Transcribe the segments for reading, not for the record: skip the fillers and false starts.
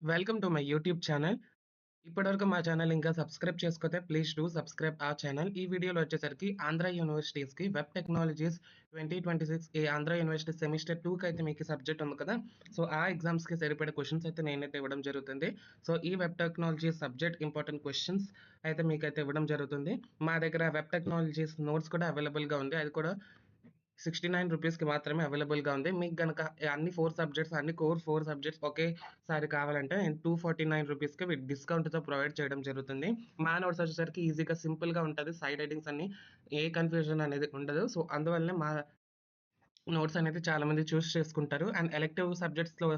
Welcome to my YouTube channel. ఇప్పటివరకు మా channel ఇంకా సబ్స్క్రైబ్ చేసుకోతే please do subscribe our channel. ఈ వీడియోలో వచ్చేసరికి ఆంధ్ర యూనివర్సిటీస్‌కి వెబ్ టెక్నాలజీస్ 2026 ఈ ఆంధ్ర యూనివర్సిటీ సెమిస్టర్ 2కి అయితే మీకు సబ్జెక్ట్ ఉంది కదా! సో, ఆ ఎగ్జామ్స్‌కి సరిపడే క్వెషన్స్ అయితే నేనైతే ఇవ్వడం జరుగుతుంది. సో, ఈ web technologies subject important questions అయితే మీకైతే ఇవ్వడం జరుగుతుంది. మా దగ్గర వెబ్ టెక్నాలజీస్ నోట్స్ కూడా అవైలబుల్‌గా ఉంది. అది కూడా ₹69కి మాత్రమే అవైలబుల్‌గా ఉంది. మీకు గనక అన్ని 4 సబ్జెక్ట్స్ అన్ని కోర్ 4 సబ్జెక్ట్స్ ఒకేసారి కావాలంటే నేను ₹249కి విత్ డిస్కౌంట్‌తో ప్రొవైడ్ చేయడం జరుగుతుంది. మా నోట్స్ వచ్చేసరికి ఈజీగా సింపుల్‌గా ఉంటది. సైడ్ హెడ్డింగ్స్ అన్నీ ఏ కన్‌ఫ్యూజన్ అనేది ఉండదు. సో, అందువల్లనే మా నోట్స్ అనేది చాలా మంది చూస్ చేసుకుంటారు. అండ్ ఎలెక్టివ్ సబ్జెక్ట్స్‌లో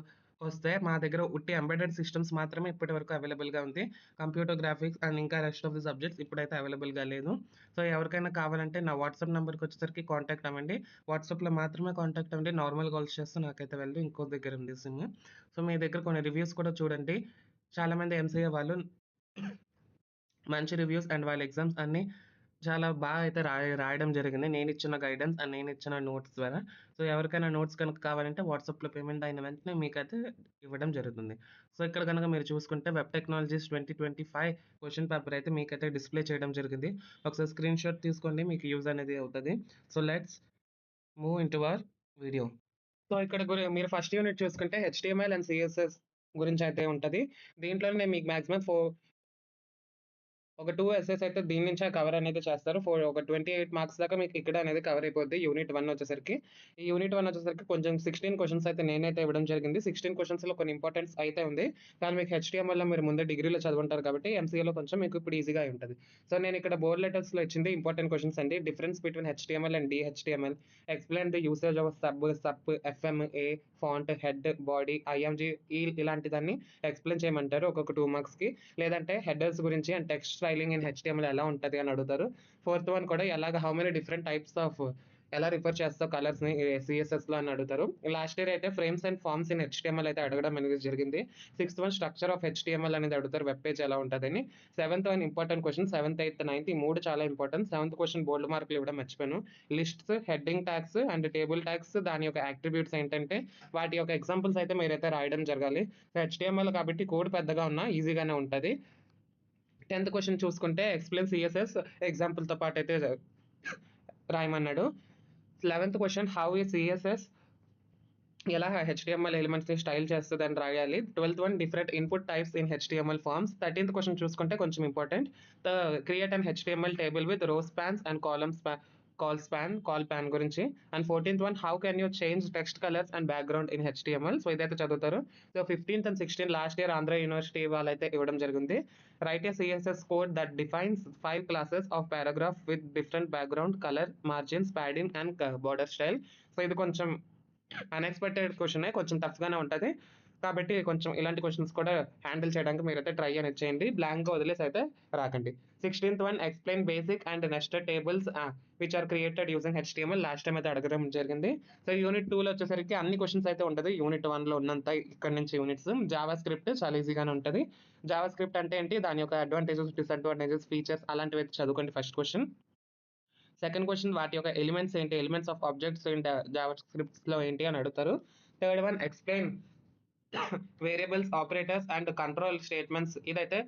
వస్తే మా దగ్గర ఉట్టి ఎంబెడెడ్ సిస్టమ్స్ మాత్రమే ఇప్పటివరకు అవైలబుల్‌గా ఉంది. కంప్యూటర్ గ్రాఫిక్స్ అండ్ ఇంకా రెస్ట్ ఆఫ్ ది సబ్జెక్ట్స్ ఇప్పుడైతే అవైలబుల్‌గా లేదు. సో, ఎవరికైనా కావాలంటే నా వాట్సాప్ నంబర్‌కొచ్చేసరికి కాంటాక్ట్ అవ్వండి. వాట్సాప్‌లో మాత్రమే కాంటాక్ట్ అవ్వండి. నార్మల్ కాల్స్ చేస్తే నాకైతే వెళ్ళదు. ఇంకో దగ్గర ఉంది సిమ్. సో, మీ దగ్గర కొన్ని రివ్యూస్ కూడా చూడండి. చాలామంది ఎంసీఏ వాళ్ళు మంచి రివ్యూస్ అండ్ వాళ్ళ ఎగ్జామ్స్ అన్నీ చాలా బాగా అయితే రాయడం జరిగింది. నేనిచ్చిన గైడెన్స్ అండ్ నేనిచ్చిన నోట్స్ ద్వారా. సో, ఎవరికైనా నోట్స్ కనుక కావాలంటే వాట్సాప్‌లో పేమెంట్ అయిన వెంటనే మీకైతే ఇవ్వడం జరుగుతుంది. సో, ఇక్కడ గనక మీరు చూసుకుంటే వెబ్ టెక్నాలజీస్ 2025 క్వెషన్ పేపర్ అయితే మీకైతే డిస్‌ప్లే చేయడం జరిగింది. ఒకసారి స్క్రీన్‌షాట్ తీసుకోండి. మీకు యూజ్ అనేది అవుతది. So, let's move into hour video. So, ఇక్కడ మీరు ఫస్ట్ యూనిట్ చూసుకుంటే హెచ్‌టీఎంఎల్ అండ్ సీఎస్ఎస్ గురించయితే ఉంటది. దీంట్లోనే మీకు మాక్సిమం ఒక 2 ఎస్సేస్ అయితే దీని నుంచే కవర్ అనేది చేస్తారు. ఒక 28 మార్క్స్ దాకా మీకు ఇక్కడ అనేది కవర్ అయిపోద్ది. యూనిట్ 1 వచ్చేసరికి. ఈ యూనిట్ 1 వచ్చేసరికి కొంచెం 16 క్వెషన్స్ అయితే నేనైతే ఇవ్వడం జరిగింది. 16 క్వెషన్స్‌లో కొన్ని ఇంపార్టెన్స్ అయితే ఉంది. కానీ మీకు హెచ్‌టీఎంఎల్‌లో మీరు ముందే డిగ్రీలో చదువుంటారు కాబట్టి ఎంసీఏలో కొంచెం మీకు ఇప్పుడు ఈజీగా అయి ఉంటది. సో, నేను ఇక్కడ బోల్డ్ లెటర్స్‌లో ఇచ్చింది ఇంపార్టెంట్ క్వెషన్స్ అండి. Difference between HTML and DHTML. Explain the usage of sup, FMA, font, head, body, IMG ఇలాంటిదన్నీ ఎక్స్‌ప్లెయిన్ చేయమంటారు. ఒక్కొక్క 2 మార్క్స్‌కి. లేదంటే హెడర్స్ గురించి and text styling in HTML ఎలా ఉంటది అని అడుగుతారు. ఫోర్త్ వన్ కూడా how many different types of ఎలా రిఫర్ చేస్తావు కలర్స్‌ని సీఎస్ఎస్‌లో అని అడుగుతారు. లాస్ట్ ఇయర్ అయితే frames and forms in HTML అయితే అడగడం అనేది జరిగింది. Sixth one structure of HTML అనేది అడుగుతారు. వెబ్ పేజ్ ఎలా ఉంటదని. Seventh one important question. Seventh, eighth, ninth ఈ 3 చాలా ఇంపార్టెంట్. సెవెంత్ క్వెషన్ బోల్డ్ మార్కులు ఇవ్వడం మర్చిపోయాను. Lists, heading tags and table tags దాని యొక్క యాట్రిబ్యూట్స్ ఏంటంటే వాటి యొక్క ఎగ్జాంపుల్స్ అయితే మీరైతే రాయడం జరగాలి. హెచ్‌టీఎంఎల్ కాబట్టి కోడ్ పెద్దగా ఉన్నా ఈజీగానే ఉంటది. 10థ్ క్వెషన్ చూసుకుంటే ఎక్స్‌ప్లెయిన్ సీఎస్ఎస్ ఎగ్జాంపుల్‌తో పాటైతే రాయమన్నాడు. 11థ్ క్వెషన్ హౌ ఈస్ సీఎస్ఎస్ ఎలా హెచ్‌టీఎంఎల్ ఎలిమెంట్స్‌ని స్టైల్ చేస్తదని రాయాలి. 12థ్ one different input types in HTML forms. 13థ్ క్వెషన్ చూసుకుంటే కొంచెం important. Create an HTML table with row spans and colspan గురించి. అండ్ 14థ్ one how can you change text colours and background in HTML. So, ఇదైతే చదువుతారు. So, 15థ్ and 16 last year Andhra university వాళ్ళైతే ఇవ్వడం జరిగింది. Right A CSS code that defines 5 classes of paragraph with different background, colour, margins, padding and border style. So, ఇది కొంచెం unexpected క్వెషనే. కొంచెం టఫ్‌గానే ఉంటది. కాబట్టి కొంచెం ఇలాంటి క్వెషన్స్ కూడా హ్యాండిల్ చేయడానికి మీరైతే ట్రై అనేది చేయండి. బ్లాంక్‌గా వదిలేసి అయితే రాకండి. 16థ్ one explain basic and nested tables which are created using HTML. Last time అయితే అడగడం జరిగింది. సో, యూనిట్ 2లో వచ్చేసరికి అన్ని క్వెషన్స్ అయితే ఉంటది. యూనిట్ 1లో ఉన్నంత ఇక్కడి నుంచి యూనిట్స్. జావా స్క్రిప్ట్ చాలా ఈజీగానే ఉంటది. జావా స్క్రిప్ట్ అంటే ఏంటి? దాని యొక్క అడ్వాంటేజెస్, డిసడ్వాంటేజెస్, ఫీచర్స్ అలాంటివైతే చదువుకోండి ఫస్ట్ క్వెషన్. సెకండ్ క్వెషన్ వాటి యొక్క ఎలిమెంట్స్ ఏంటి? ఎలిమెంట్స్ ఆఫ్ ఆబ్జెక్ట్స్ ఇన్ జావా స్క్రిప్ట్స్‌లో ఏంటి అని అడుగుతారు. Third one explain variables, operators and control statements. ఇదైతే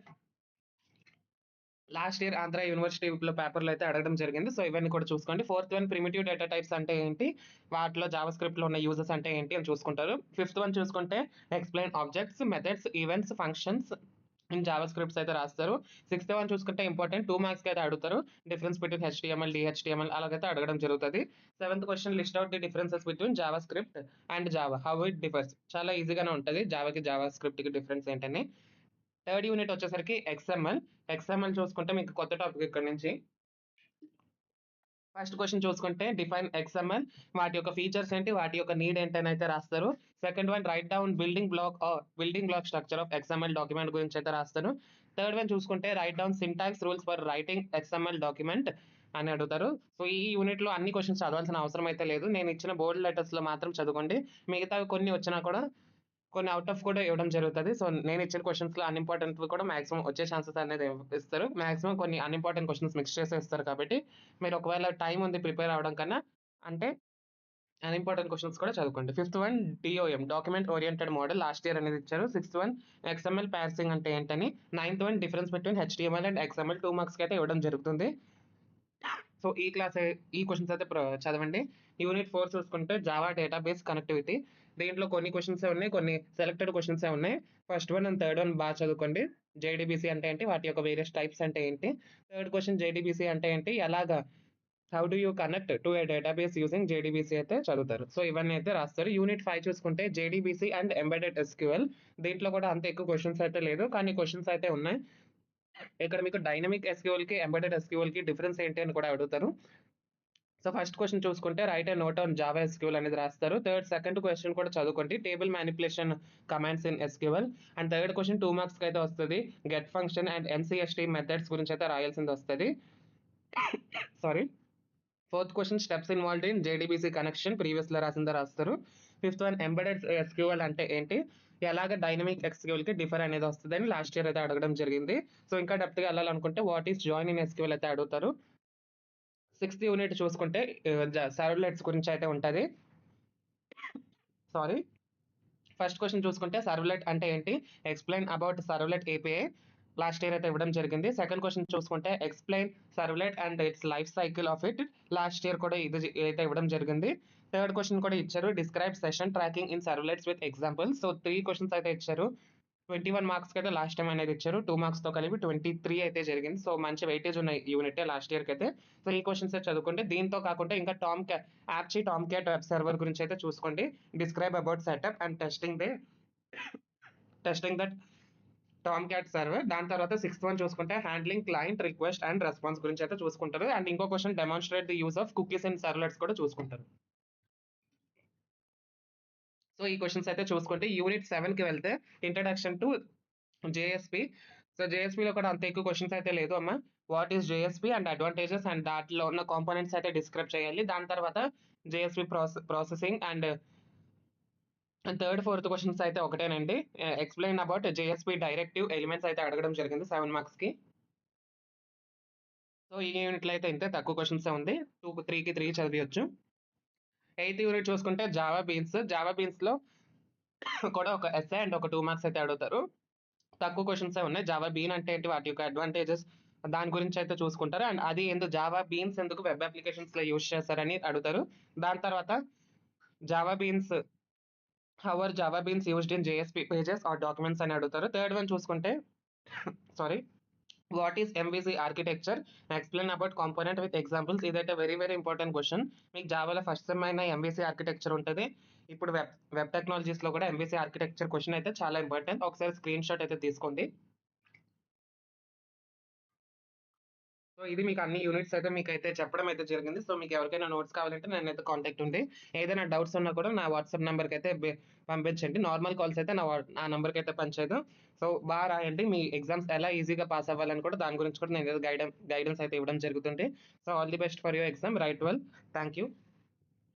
లాస్ట్ ఇయర్ ఆంధ్ర యూనివర్సిటీలో పేపర్‌లో అయితే అడగడం జరిగింది. సో, ఇవన్నీ కూడా చూసుకోండి. Fourth one primitive data types అంటే ఏంటి? వాటిలో జావా స్క్రిప్ట్‌లో ఉన్న యూజెస్ అంటే ఏంటి అని చూసుకుంటారు. ఫిఫ్త్ వన్ చూసుకుంటే explain objects, methods, events, functions in Java scripts అయితే రాస్తారు. సిక్స్త్ వన్ చూసుకుంటే ఇంపార్టెంట్ 2 మార్క్స్‌కి అయితే అడుగుతారు. డిఫరెన్స్ బిట్వీన్ హెచ్‌టీఎంఎల్, డీహెచ్‌టీఎంఎల్ అలాగైతే అడగడం జరుగుతది. Seventh question list out the differences between Java script and Java. How it differs. చాలా ఈజీగానే ఉంటది. జావాకి, జావా స్క్రిప్ట్‌కి డిఫరెన్స్ ఏంటని. థర్డ్ యూనిట్ వచ్చేసరికి ఎక్స్ఎంఎల్. ఎక్స్ఎంఎల్ చూసుకుంటే మీకు కొత్త టాపిక్ ఇక్కడి నుంచి. ఫస్ట్ క్వెషన్ చూసుకుంటే డిఫైన్ ఎక్స్ఎంఎల్. వాటి యొక్క ఫీచర్స్ ఏంటి? వాటి యొక్క నీడ్ ఏంటని అయితే రాస్తారు. Second one write down building block structure of XML document గురించి అయితే రాస్తారు. థర్డ్ వన్ చూసుకుంటే write down syntax rules for writing XML document అని అడుగుతారు. సో, ఈ యూనిట్‌లో అన్ని క్వెషన్స్ చదవాల్సిన అవసరం అయితే లేదు. నేను ఇచ్చిన బోల్డ్ లెటర్స్‌లో మాత్రం చదువుకోండి. మిగతావి కొన్ని వచ్చినా కూడా కొన్ని ఔట్ ఆఫ్ కూడా ఇవ్వడం జరుగుతది. సో, నేను ఇచ్చిన క్వెషన్స్‌లో అన్‌ఇంపార్టెంట్‌వి కూడా మాక్సిమం వచ్చే ఛాన్సెస్ అనేది ఇస్తారు. మాక్సిమం కొన్ని అన్‌ఇంపార్టెంట్ క్వెషన్స్ మిక్స్ చేసే ఇస్తారు కాబట్టి, మీరు ఒకవేళ టైమ్ ఉంది ప్రిపేర్ అవ్వడం కన్నా అంటే అన్‌ఇంపార్టెంట్ క్వెషన్స్ కూడా చదువుకోండి. Fifth one DOM document oriented model last year అనేది ఇచ్చారు. సిక్స్త్ వన్ ఎక్స్ఎంఎల్ పార్సింగ్ అంటే ఏంటని. Ninth one difference between HTML and XML 2 మార్క్స్‌కి అయితే ఇవ్వడం జరుగుతుంది. సో ఈ క్వెషన్స్ అయితే చదవండి. యూనిట్ 4 చూసుకుంటే జావా డేటాబేస్ కనెక్టివిటీ. దీంట్లో కొన్ని క్వెషన్సే ఉన్నాయి. కొన్ని సెలెక్టెడ్ క్వెషన్సే ఉన్నాయి. First one and third one బాగా చదువుకోండి. జేడీబీసీ అంటే ఏంటి? వాటి యొక్క వేరియస్ టైప్స్ అంటే ఏంటి? థర్డ్ క్వెషన్ జేడీబీసీ అంటే ఏంటి? ఎలాగా how do you connect to A database using JDBC అయితే చదువుతారు. సో ఇవన్నీ అయితే రాస్తారు. యూనిట్ 5 చూసుకుంటే జేడీబీసీ అండ్ ఎంబెడెడ్ ఎస్‌క్యూఎల్. దీంట్లో కూడా అంత ఎక్కువ క్వెషన్స్ అయితే లేదు. కానీ క్వెషన్స్ అయితే ఉన్నాయి. ఇక్కడ మీకు డైనమిక్ ఎస్‌క్యూఎల్‌కి, ఎంబెడెడ్ ఎస్‌క్యూఎల్‌కి డిఫరెన్స్ ఏంటి అని కూడా అడుగుతారు. సో ఫస్ట్ క్వెషన్ చూసుకుంటే write a note on Java SQL అనేది రాస్తారు. సెకండ్ క్వెషన్ కూడా చదువుకోండి. Table manipulation commands in SQL. And third question 2 మార్క్స్‌కి అయితే వస్తది. Get function and MCST methods గురించి అయితే రాయాల్సింది వస్తది. Sorry. Fourth question steps involved in JDBC connection ప్రీవియస్‌లో రాసిందే రాస్తారు. ఫిఫ్త్ వన్ ఎంబెడెడ్ ఎస్‌క్యూఎల్ అంటే ఏంటి? ఎలాగ డైనమిక్ ఎస్‌క్యూఎల్‌కి డిఫర్ అనేది వస్తదని లాస్ట్ ఇయర్ అయితే అడగడం జరిగింది. సో ఇంకా డెప్త్‌గా ఎళ్ళాలనుకుంటే what is join in SQL అయితే అడుగుతారు. సిక్స్త్ యూనిట్ చూసుకుంటే సర్వ్లెట్స్ గురించి అయితే ఉంటది. సారీ. ఫస్ట్ క్వెషన్ చూసుకుంటే సర్వ్లెట్ అంటే ఏంటి? Explain about servlet API. Last year అయితే ఇవ్వడం జరిగింది. సెకండ్ క్వెషన్ చూసుకుంటే explain servlet and its life cycle of it. Last year కూడా అయితే ఇవ్వడం జరిగింది. థర్డ్ క్వెషన్ కూడా ఇచ్చారు. Describe session tracking in servlets with examples. So 3 questions అయితే ఇచ్చారు. 21 మార్క్స్‌కి అయితే లాస్ట్ టైమ్ అనేది ఇచ్చారు. 2 మార్క్స్‌తో కలిపి 23 అయితే జరిగింది. సో మంచి వెయిటేజ్ ఉన్న యూనిటే లాస్ట్ ఇయర్‌కి అయితే. సో ఈ క్వెషన్సే చదువుకోండి. దీంతో కాకుండా ఇంకా టామ్ క్యాట్ వెబ్ సర్వర్ గురించి అయితే చూసుకోండి. Describe about setup and testing that Tom cat server. దాని తర్వాత సిక్స్త్ వన్ చూసుకుంటే handling client request and response గురించి అయితే చూసుకుంటారు. అండ్ ఇంకో question demonstrate the use of cookies in servlets కూడా చూసుకుంటారు. సో ఈ క్వెషన్స్ అయితే చూసుకోండి. యూనిట్ 7కి వెళ్తే ఇంట్రడక్షన్ టు జేఎస్‌పీ. సో జేఎస్‌పీలో కూడా అంత ఎక్కువ క్వెషన్స్ అయితే లేదు అమ్మ. What is JSP and advantages and దాంట్లో ఉన్న కాంపోనెంట్స్ అయితే డిస్క్రైబ్ చేయాలి. దాని తర్వాత JSP processing and third, fourth questions అయితే ఒకటేనండి. Explain about JSP directive elements అయితే అడగడం జరిగింది 7 మార్క్స్‌కి. సో ఈ యూనిట్‌లో అయితే ఇంతే తక్కువ క్వెషన్సే ఉంది. 3కి 3 చదివియొచ్చు. ఎయిత్ యూనిట్ చూసుకుంటే జావా బీన్స్. జావా బీన్స్‌లో కూడా ఒక ఎస్సే అండ్ ఒక 2 మార్క్స్ అయితే అడుగుతారు. తక్కువ క్వెషన్సే ఉన్నాయి. జావా బీన్ అంటే ఏంటి? వాటి యొక్క అడ్వాంటేజెస్ దాని గురించి అయితే చూసుకుంటారు. అండ్ అది జావా బీన్స్ ఎందుకు వెబ్ అప్లికేషన్స్‌లో యూజ్ చేస్తారని అడుగుతారు. దాని తర్వాత Java beans how are Java beans used in JSP pages or documents అని అడుగుతారు. థర్డ్ వన్ చూసుకుంటే sorry. What is MVC architecture? Explain about component with examples. ఇదైతే వెరీ వెరీ ఇంపార్టెంట్ క్వెషన్. మీకు జావాలో ఫస్ట్ సెమ్ అయిన ఎంవీసీ ఆర్కిటెక్చర్ ఉంటది. ఇప్పుడు web టెక్నాలజీస్‌లో కూడా ఎంవీసీ ఆర్కిటెక్చర్ క్వెషన్ అయితే చాలా ఇంపార్టెంట్. ఒకసారి స్క్రీన్ షాట్ అయితే తీసుకోండి. సో ఇది మీకు అన్ని యూనిట్స్ అయితే మీకైతే చెప్పడం అయితే జరిగింది. సో మీకు ఎవరికైనా నోట్స్ కావాలంటే నన్నైతే కాంటాక్ట్ ఉండి ఏదైనా డౌట్స్ ఉన్నా కూడా నా వాట్సాప్ నంబర్‌కి అయితే పంపించండి. నార్మల్ కాల్స్ అయితే నా నంబర్‌కి అయితే పనిచేయదు. సో బాగా రాయండి. మీ ఎగ్జామ్స్ ఎలా ఈజీగా పాస్ అవ్వాలని కూడా దాని గురించి కూడా నేను గైడెన్స్ అయితే ఇవ్వడం జరుగుతుంది. So all the best for your exam. Right well. Thank you.